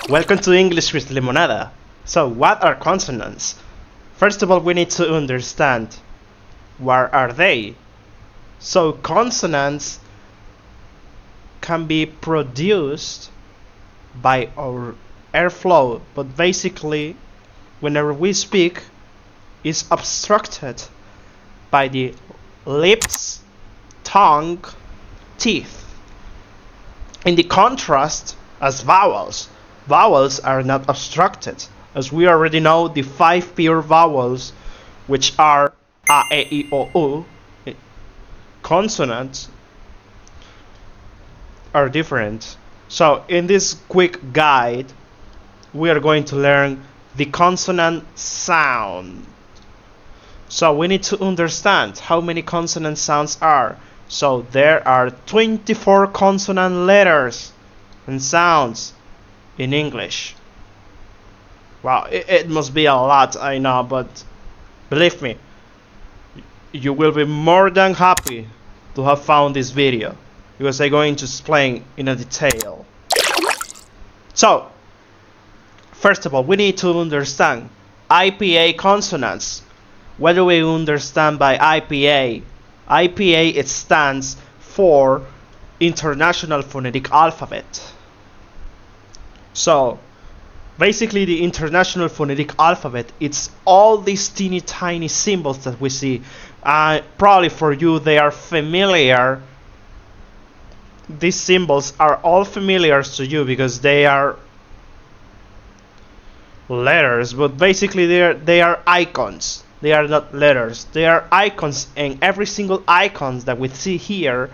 Welcome to English with Limonada. So, what are consonants? First of all, we need to understand what are they. So, consonants can be produced by our airflow, but basically, whenever we speak, is obstructed by the lips, tongue, teeth. In the contrast, as vowels are not obstructed, as we already know the 5 pure vowels, which are a, e, I, o, u. Consonants are different. So in this quick guide, we are going to learn the consonant sound. So we need to understand how many consonant sounds are. So there are 24 consonant letters and sounds in English. Wow, it must be a lot, I know, but believe me, you will be more than happy to have found this video, because I'm going to explain in a detail. So, first of all, we need to understand IPA consonants. What do we understand by IPA? IPA, it stands for International Phonetic Alphabet. So, basically the International Phonetic Alphabet, it's all these teeny tiny symbols that we see. Probably for you they are familiar. These symbols are all familiar to you because they are letters, but basically they are icons. They are not letters. They are icons, and every single icon that we see here,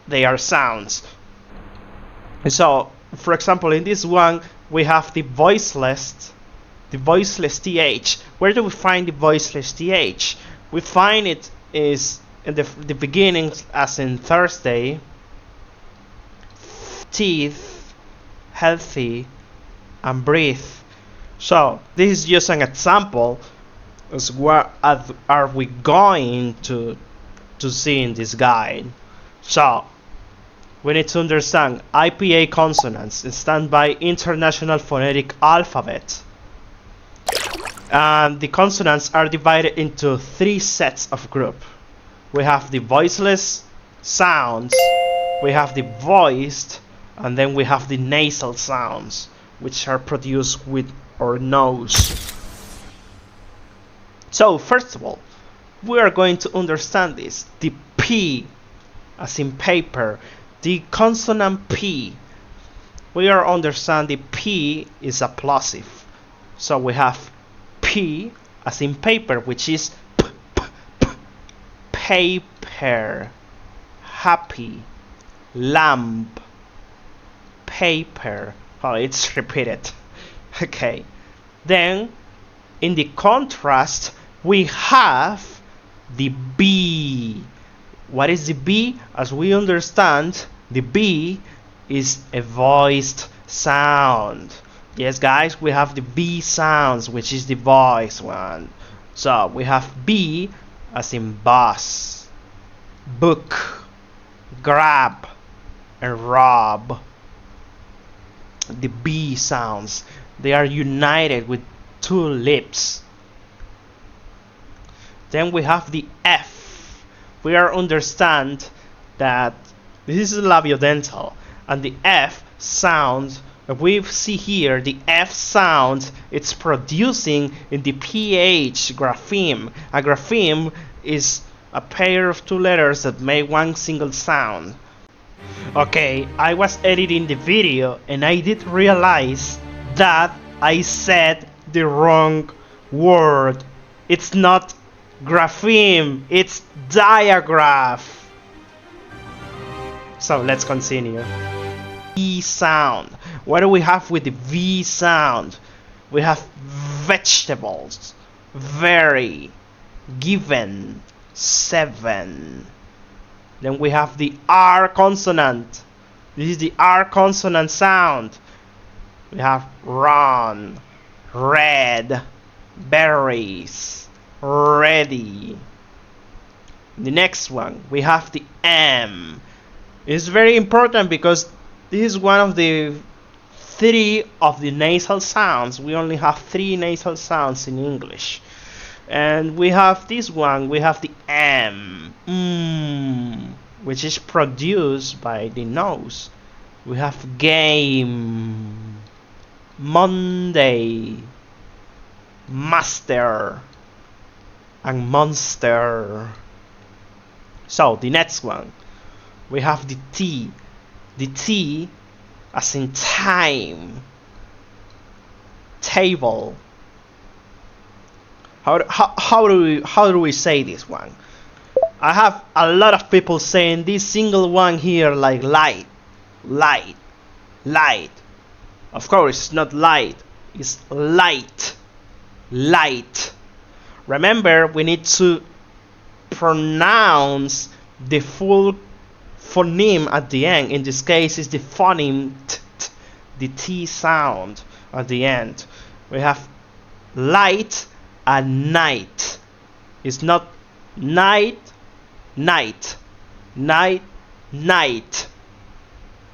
they are sounds. So, for example, in this one we have the voiceless th. Where do we find the voiceless th? We find it is in the beginning, as in Thursday, teeth, healthy, and breathe. So this is just an example as what are we going to see in this guide. So we need to understand IPA consonants stand by International Phonetic Alphabet. And the consonants are divided into 3 sets of group. We have the voiceless sounds, we have the voiced, and then we have the nasal sounds, which are produced with our nose. So first of all, we are going to understand this. The P, as in paper, the consonant P. We are understand the P is a plosive. So we have P, as in paper, which is paper, happy, lamp, paper. Oh, it's repeated. Okay. Then, in the contrast, we have the B. What is the B? As we understand, the B is a voiced sound. Yes, guys, we have the B sounds, which is the voiced one. So, we have B as in bus, book, grab, and rob. The B sounds, they are united with 2 lips. Then we have the F. We are understand that this is labiodental, and the F sound we see here, the F sound, it's producing in the PH grapheme. A grapheme is a pair of 2 letters that make one single sound. Okay, I was editing the video and I did realize that I said the wrong word. It's not grapheme, it's diagraph. So let's continue. V sound. What do we have with the V sound? We have vegetables, very, given, 7. Then we have the R consonant. This is the R consonant sound. We have run, red, berries, ready. The next one, we have the M. It's very important because this is one of the 3 of the nasal sounds. We only have 3 nasal sounds in English. And we have this one, we have the M, which is produced by the nose. We have game, Monday, master, and monster. So the next one, we have the T as in time, table. How do we say this one? I have a lot of people saying this single one here like light. Of course, it's not light, it's light. Remember, we need to pronounce the full phoneme at the end. In this case, it's the phoneme the T sound at the end. We have light and night. It's not night.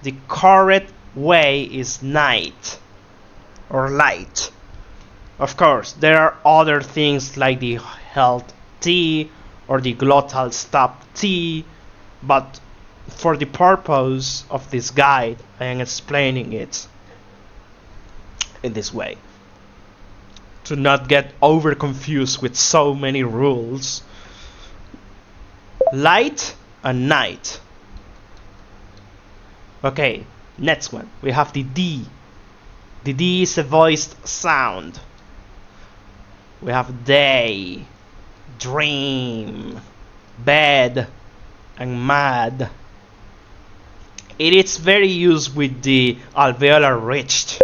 The correct way is night or light. Of course, there are other things like the held T or the glottal stop T, but for the purpose of this guide, I am explaining it in this way to not get over confused with so many rules. Light and night. Okay, next one. We have the D. The D is a voiced sound. We have day, dream, bed, and mad. It is very used with the alveolar ridge.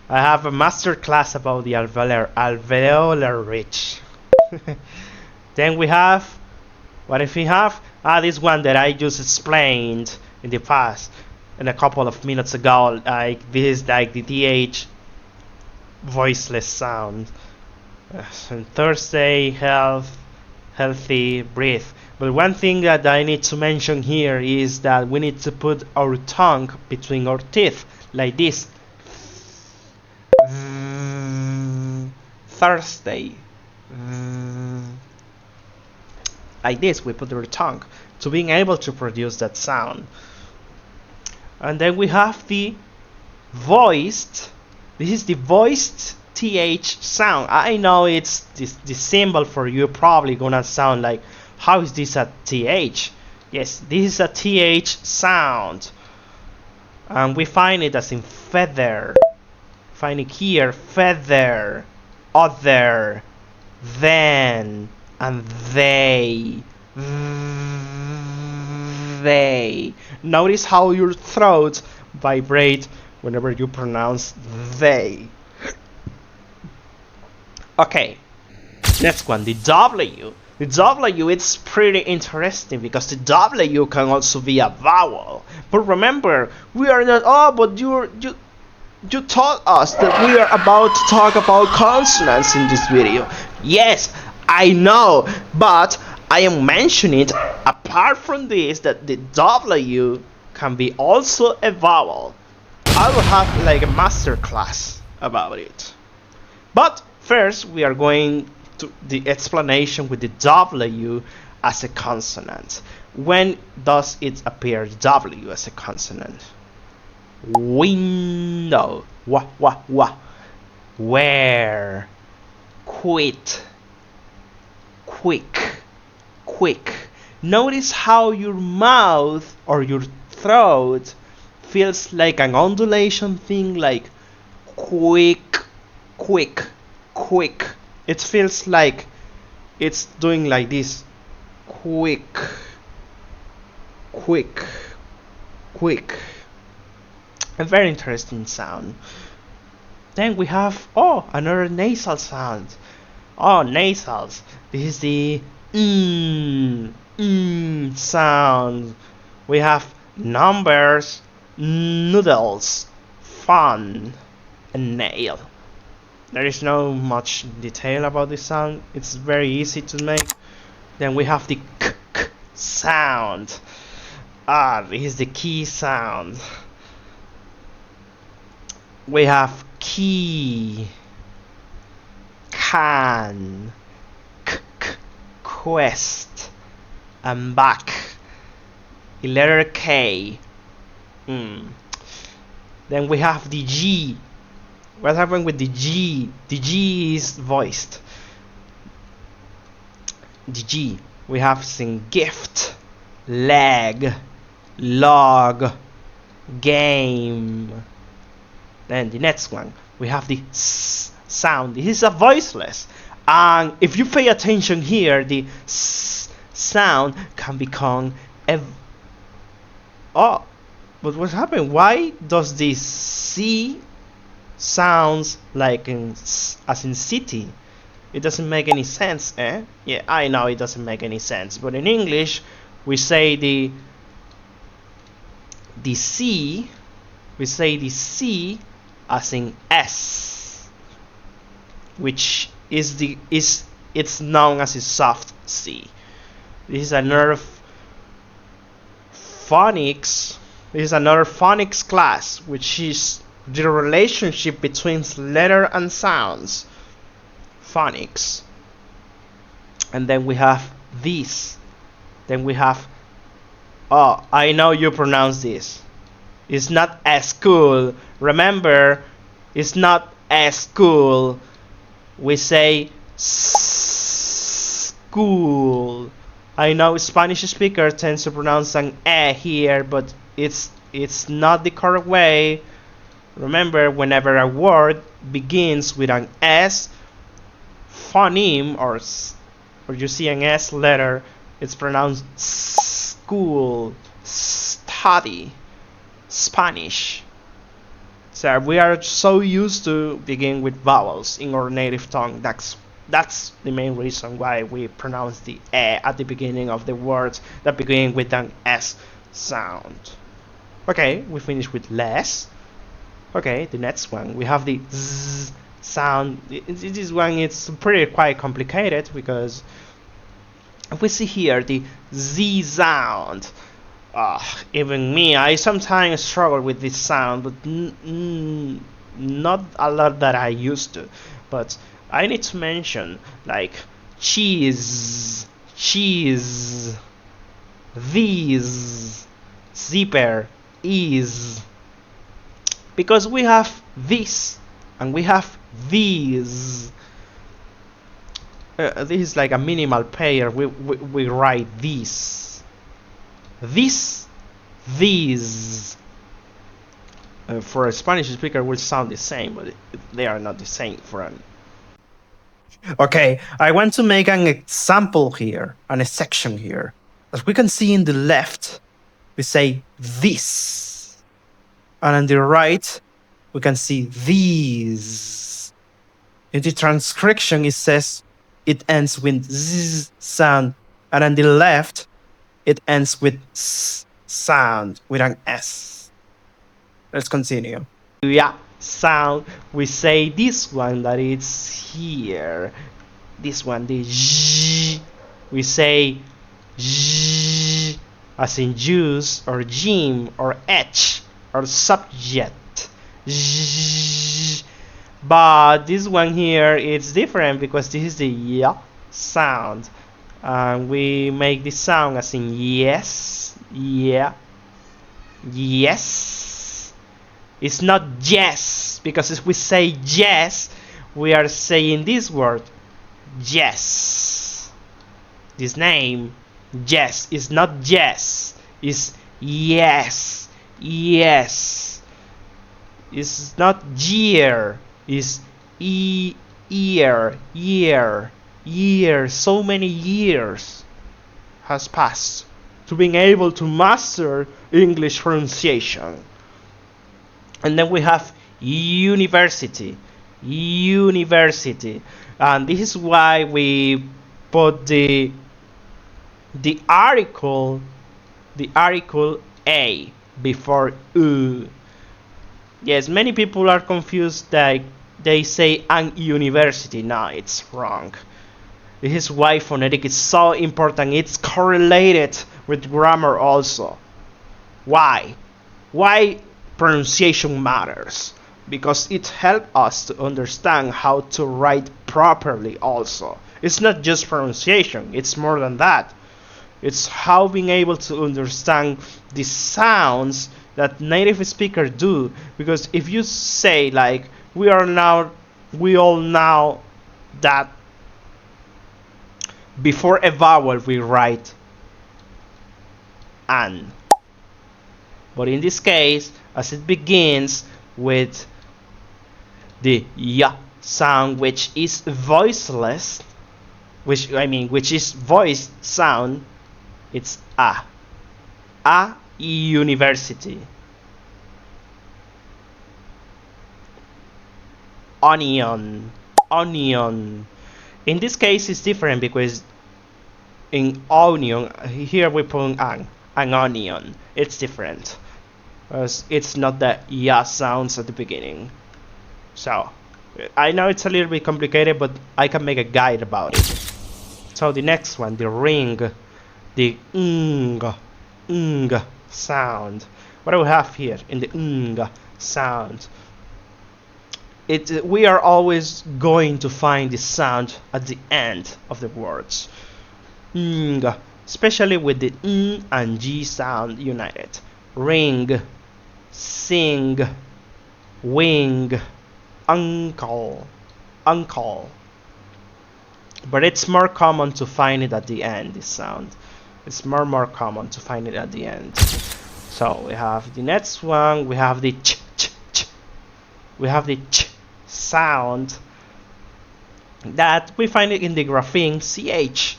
I have a masterclass about the alveolar ridge. Then we have, what if we have? This one that I just explained in the past, and a couple of minutes ago. Like this is like the TH voiceless sound. And Thursday, healthy, breathe. But one thing that I need to mention here is that we need to put our tongue between our teeth, like this. Thursday. Like this, we put our tongue to being able to produce that sound. And then we have the voiced. This is the voiced TH sound. I know it's the symbol for you probably gonna sound like, how is this a TH? Yes, this is a TH sound. And we find it as in feather. Find it here, feather, other, then, and they. Notice how your throat vibrates whenever you pronounce they. Okay, next one, the W. The W, it's pretty interesting because the W can also be a vowel. But remember, we are not, but you told us that we are about to talk about consonants in this video. Yes, I know, but I am mentioning, apart from this, that the W can be also a vowel. I will have like a master class about it. But first, we are going to the explanation with the W as a consonant. When does it appear W as a consonant? Window, where, quit, quick. Notice how your mouth or your throat feels like an undulation thing, like quick. It feels like it's doing like this. Quick. A very interesting sound. Then we have another nasal sound. Nasals. This is the sound. We have numbers, noodles, fun, and nail. There is no much detail about this sound. It's very easy to make. Then we have the k sound. This is the key sound. We have key, can, quest, and back. The letter K. Then we have the G. What happened with the G? The G is voiced. The G. We have sing gift, leg, log, game. Then the next one, we have the S sound. This is a voiceless. And if you pay attention here, the S sound can become a... Oh, but what's happening? Why does this C sounds like as in city? It doesn't make any sense, eh? Yeah, I know it doesn't make any sense. But in English, we say the C, we say the C as in S, which is it's known as a soft C. This is another phonics. This is another phonics class, which is the relationship between letter and sounds. Phonics. And then we have this. Then we have, oh, I know you pronounce this. It's not as cool. Remember, it's not as cool. We say school. I know Spanish speaker tends to pronounce an E here, but it's not the correct way. Remember, whenever a word begins with an S phoneme or you see an S letter, it's pronounced school, study, Spanish. So we are so used to begin with vowels in our native tongue. That's the main reason why we pronounce the E at the beginning of the words that begin with an S sound. Okay, we finish with less. Okay, the next one, we have the Z sound. This one, it's quite complicated because if we see here the Z sound, even me, I sometimes struggle with this sound, but not a lot that I used to. But I need to mention like cheese, these, zipper, is, because we have this and we have these. This is like a minimal pair. We write this, these. For a Spanish speaker will sound the same, but they are not the same for an... Okay, I want to make an example here, and a section here. As we can see in the left, we say this. And on the right, we can see these. In the transcription, it says it ends with z sound. And on the left, it ends with s sound, with an S. Let's continue. Yeah, sound. We say this one that it's here. This one, the j. We say j, as in juice, or gym, or etch, or subject. J. But this one here, it's different because this is the yeah sound. We make this sound as in yes, yeah, yes. It's not yes, because if we say yes, we are saying this word, yes. This name, yes, is not yes, it's yes, yes. It's not year, it's year, year, year. So many years has passed to being able to master English pronunciation. And then we have university, university, and this is why we put the article a before u. Yes, many people are confused that they say an university. No, it's wrong. This is why phonetic is so important. It's correlated with grammar also. Why pronunciation matters? because it helps us to understand how to write properly also. It's not just pronunciation, it's more than that. It's how being able to understand the sounds that native speakers do. Because if you say like we all know that before a vowel we write an. But in this case, as it begins with the ya sound, which is voiceless, which is voiced sound, it's a university. Onion. In this case it's different because in onion here we put an onion. It's different because it's not the ya sounds at the beginning. So I know it's a little bit complicated, but I can make a guide about it. So the next one, the ring, the ng sound. What do we have here in the ng sound? We are always going to find the sound at the end of the words. Ng, especially with the n and g sound united. Ring, sing, wing, uncle. But it's more common to find it at the end, this sound. It's more common to find it at the end. So we have the next one, we have the ch. We have the ch sound that we find it in the grapheme ch.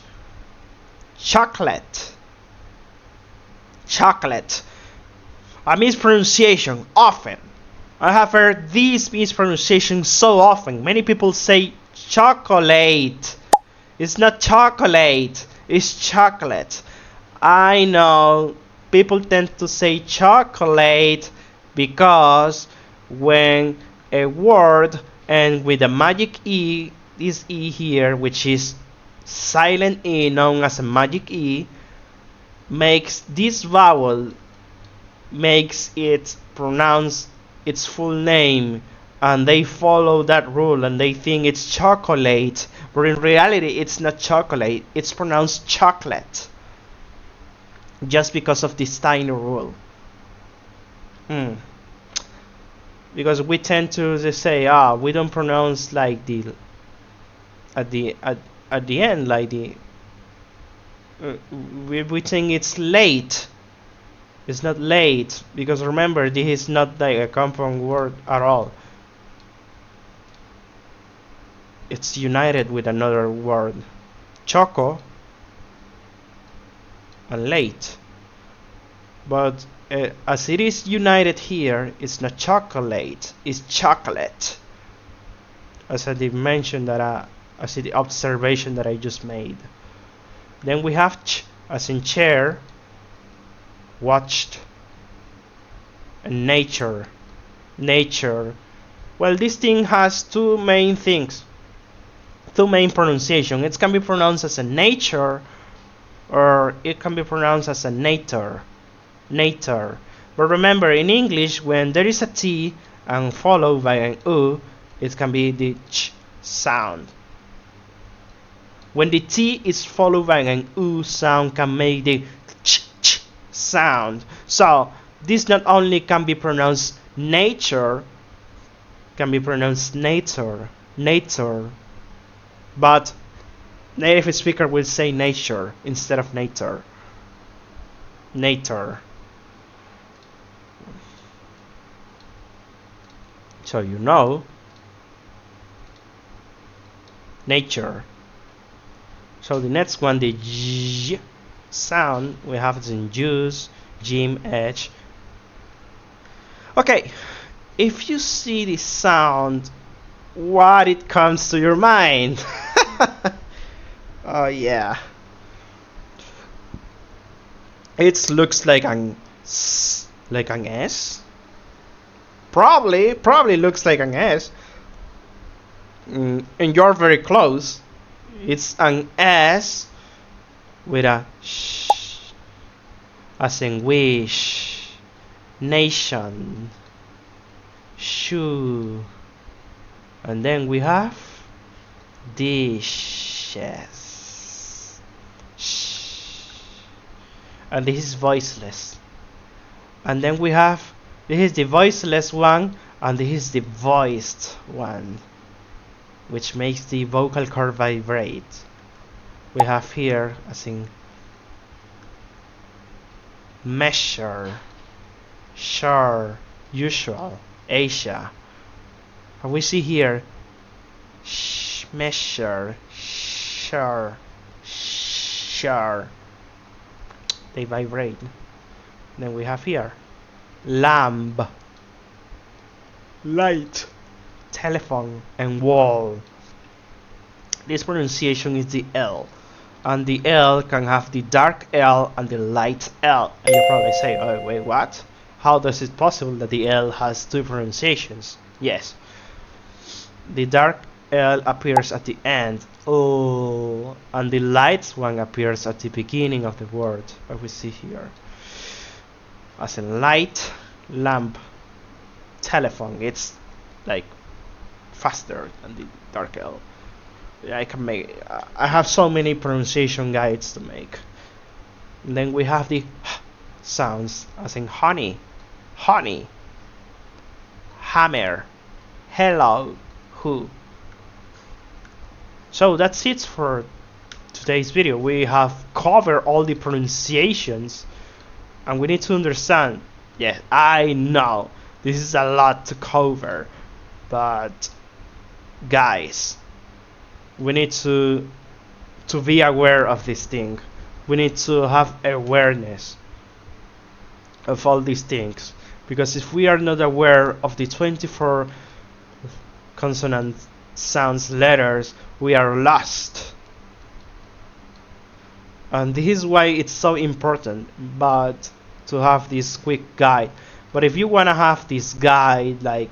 Chocolate. A mispronunciation often. I have heard this mispronunciation so often. Many people say chocolate. It's not chocolate, it's chocolate. I know people tend to say chocolate because when a word and with a magic E, this E here, which is silent E known as a magic E, makes this vowel, makes it pronounce its full name, and they follow that rule and they think it's chocolate, but in reality it's not chocolate, it's pronounced chocolate, just because of this tiny rule. Because we tend to just say, we don't pronounce like the at the end, like the we think it's late. It's not late, because remember, this is not like a compound word at all. It's united with another word, choco and late. But as it is united here, it's not chocolate, it's chocolate. As I did mention that, as the observation that I just made. Then we have ch, as in chair, watched, and nature. Well, this thing has two main things, two main pronunciation. It can be pronounced as a nature, or it can be pronounced as a nature. But remember, in English, when there is a T and followed by an U, it can be the ch sound. When the T is followed by an U sound, can make the ch sound. So this not only can be pronounced nature, can be pronounced nature, but native speaker will say nature instead of nature. So you know, nature. So the next one, the j sound, we have it in juice, gym, edge. Okay, if you see the sound, what it comes to your mind? Oh yeah, it looks like an S. Probably looks like an S. And you're very close. It's an S with a sh, as in wish, nation, shoe. And then we have dishes. And this is voiceless. And then we have, this is the voiceless one, and this is the voiced one, which makes the vocal cord vibrate. We have here, as in measure, sure, usual, Asia. And we see here measure, sure, sure. They vibrate. Then we have here lamp, light, telephone, and wall. This pronunciation is the L, and the L can have the dark L and the light L. And you probably say, oh wait, what? How does it possible that the L has two pronunciations? Yes, the dark L appears at the end, oh, and the light one appears at the beginning of the word, as we see here. As in light, lamp, telephone, it's like faster than the dark L. I have so many pronunciation guides to make. And then we have the sounds, as in honey, honey, hammer, hello, who. So that's it for today's video. We have covered all the pronunciations, and we need to understand. Yeah, I know this is a lot to cover, but guys, we need to be aware of this thing. We need to have awareness of all these things, because if we are not aware of the 24 consonant sounds letters, we are lost. And this is why it's so important but to have this quick guide. But if you want to have this guide like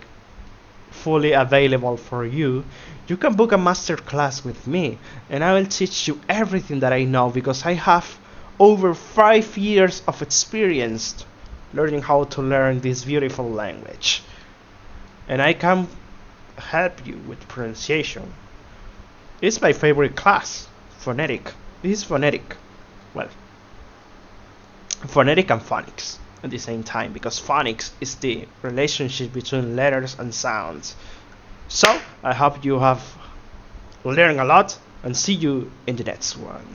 fully available for you, you can book a masterclass with me, and I will teach you everything that I know, because I have over 5 years of experience learning how to learn this beautiful language, and I can help you with pronunciation. It's my favorite class, phonetic. This is phonetic. Well, phonetic and phonics at the same time, because phonics is the relationship between letters and sounds. So I hope you have learned a lot, and see you in the next one.